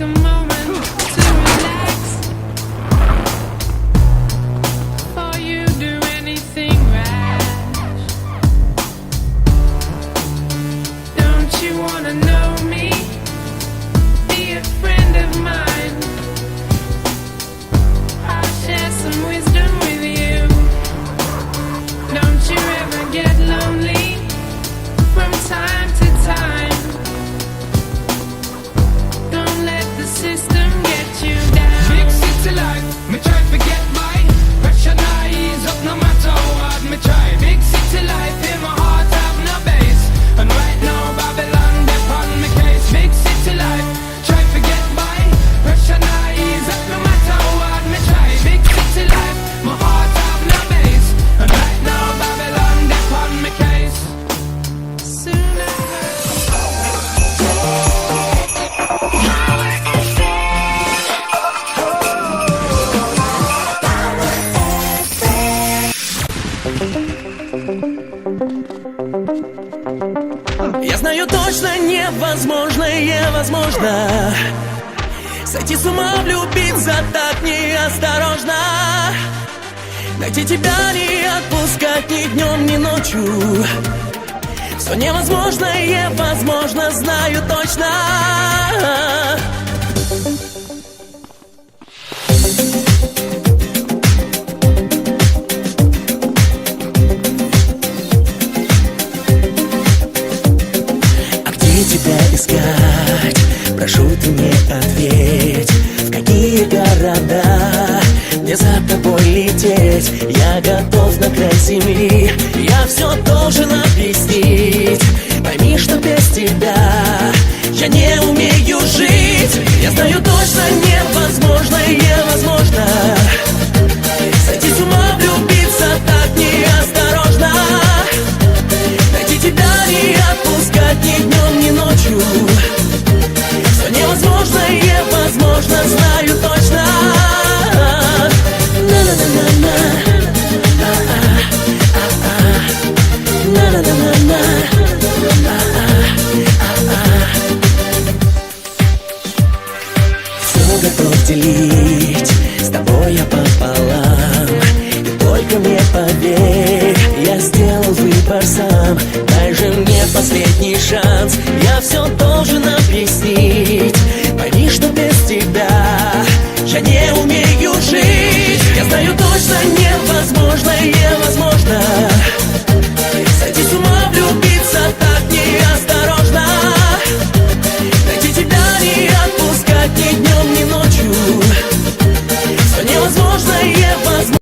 a moment to relax. Before you do anything rash. Don't you wanna know me? Be a friend of mine. I'll share some wisdom with you. Don't you ever get lonely from time to time. Don't let the system get you down. Big city life, me try to get by. Pressure now ease up no matter how hard me try. Big city life, in my heart have no base. And right now Babylon they on me case. Big city life, try to get by. Pressure now ease up no matter how hard me try. Big city life, my heart have no base. And right now Babylon they on me case. Sooner. Я знаю точно, невозможное возможно. Сойти с ума, влюбиться так неосторожно. Найти тебя, не отпускать ни днем, ни ночью. Все невозможное возможно, знаю точно. А где тебя искать? Прошу, ты мне ответь. В какие города мне за тобой лететь? Я готов на край земли. Я все должен объяснить. Пойми, что без тебя я не умею жить. Я знаю точно, невозможное возможно. Сойти с ума, влюбиться так неосторожно. Найти тебя, не отпускать ни днем, ни ночью. Все невозможное возможно, знаю точно. На-на-на-на-на. На-на-на-на-на. Все готов делить с тобой я пополам. И только мне поверь, я сделал выбор сам. Дай же мне последний шанс, я все должен объяснить. Пойми, что без тебя я не умею жить. Я знаю точно, невозможное возможно.